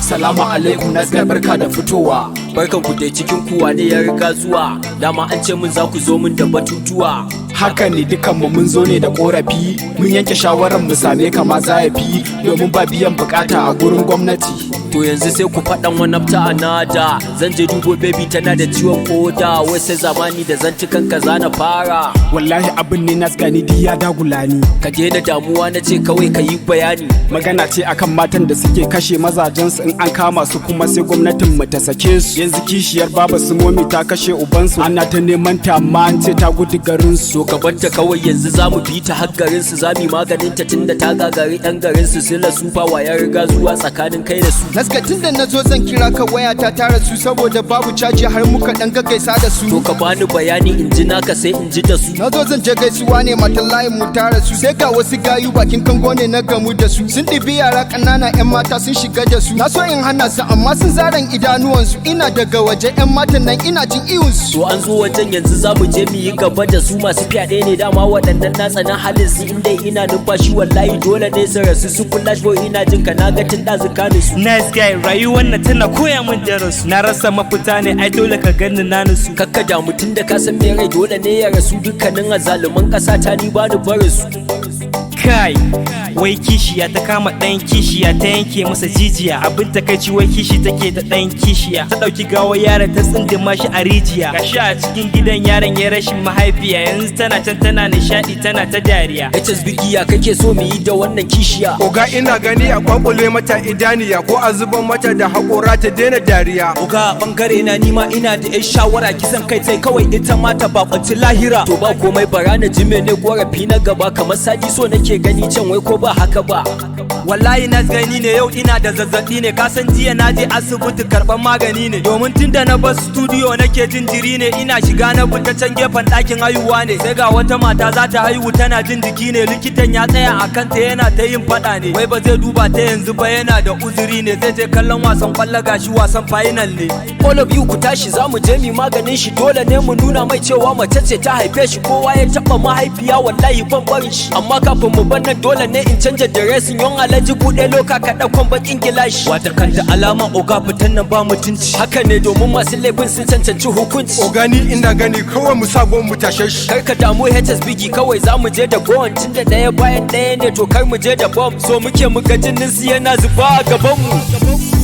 Salamu alaikum Nasgar, barka da fitowa. Barkan ku dai, cikin kuwa ne ya riga zuwa. Dama an ce mun za ku zo mun da batutuwa. Haka ne, dukanmu mun zo ne da korafi. Mun yanke shawarar mu same ka ma zafi, domin ba biyan bukata a gurin gwamnati. To yanzu sai ku faɗan wani afta a nada. Zan je dubo baby tana da ciwon koda. Wai sai zamani da zantukan kaza na fara. Wallahi abin ne Nasgar ni ya dagula ni. Ka daina damuwa na ce kawai ka yi bayani. Magana ce akan matan da suke kashe mazajensu in an kama su, kuma sai gwamnatin mu ta sake su. Yanzu kishiyar baba su momi ta kashe ubansu, ana ta neman ta amma an ce ta gudu garin su. To ka banta kawai, yanzu za mu bi ta har garin su, za mu maganin ta tunda ta gagari yan garin su. Sila su fa ya riga zuwa tsakanin kai da su. Nasgar tunda nazo zan kira ka, waya ta tara su saboda babu caji har muka dan gaggaisa da su. To ka bani bayani in ji naka sai in ji da su. Nazo zan je gaisuwa ne, matan layin mu tara su, sai ga wasu gayu bakin kango ne na gamu da su. Sun ɗibi yara ƙanana 'yan mata sun shiga da su. Na so in hana su amma sun zaran idanuwansu. Ina daga waje 'yan matan nan ina jin ihunsu. To an zo wajen yanzu za mu je mu yi gaba da su. Masu fyaɗe ne dama waɗannan na tsanan halin su. Inda ina numfashi wallahi dole ne su rasu. Su flash boy ina jin ka na ga tun ɗazu kanu su. Nice guy, rayuwar na tana koya min darasu. Na rasa mafita ne, ai dole ka gani na nusu. Kakka da mutum da ka san me rai dole ne ya rasu. Dukkanin azaluman ƙasa ta ni ba ni barin su. Kai, wai kishiya ta kama ɗayan kishiya ta yanke masa jijiya. Abin takaici wai kishi take da ɗayan kishiya. Ta ɗauki gawa yaron ta tsindima shi a rijiya. Gashi a cikin gidan yaron ya rashin mahaifiya. Yanzu tana can tana nishaɗi tana ta dariya. HS bigiya kake so mu yi da wannan kishiya? Oga ina gani a kwakule mata idaniya, ko a zuban mata da haƙora ta daina dariya. Oga bangare na nima ina da yan shawara, kisan kai sai kawai ita ma ta bakwanci lahira. To ba komai, bara na ji mene korafi na gaba. Kamar sadi so nake gani can, wai ko ba haka ba? Wallahi na gani ne yau ina da zazzabi ne. Kasan jiya na je asibiti karban magani ne. Domin tunda na bar studio nake jin jiri ne. Ina shiga na fita can gefen ɗakin haihuwa ne. Sai ga wata mata za ta haihu tana jin jiki ne. Likitan ya tsaya a kanta yana ta yin faɗa ne. Wai ba zai duba ta yanzu ba, yana da uzuri ne. Zai je kallon wasan kwallo, gashi wasan final ne. All of you ku tashi, za mu je mu maganin shi. Dole ne mu nuna mai cewa mace ce ta haife shi. Kowa ya taɓa mahaifiya wallahi ban barin shi. Amma kafin mu bar nan dole ne in canja diresin. Yon alaji buɗe loka ka ɗaukan bakin gilashi. Wata kanta alama oga fitan nan ba mutunci. Haka ne, domin masu laifin sun cancanci hukunci. Ogani ina gani kawai mu sa mu tashe shi. Kar ka damu HS bigi, kawai za mu je da gowon. Tunda ɗaya bayan ɗaya ne, to kar mu je da bomb. So muke mu ga jinin su yana zuba a gaban mu.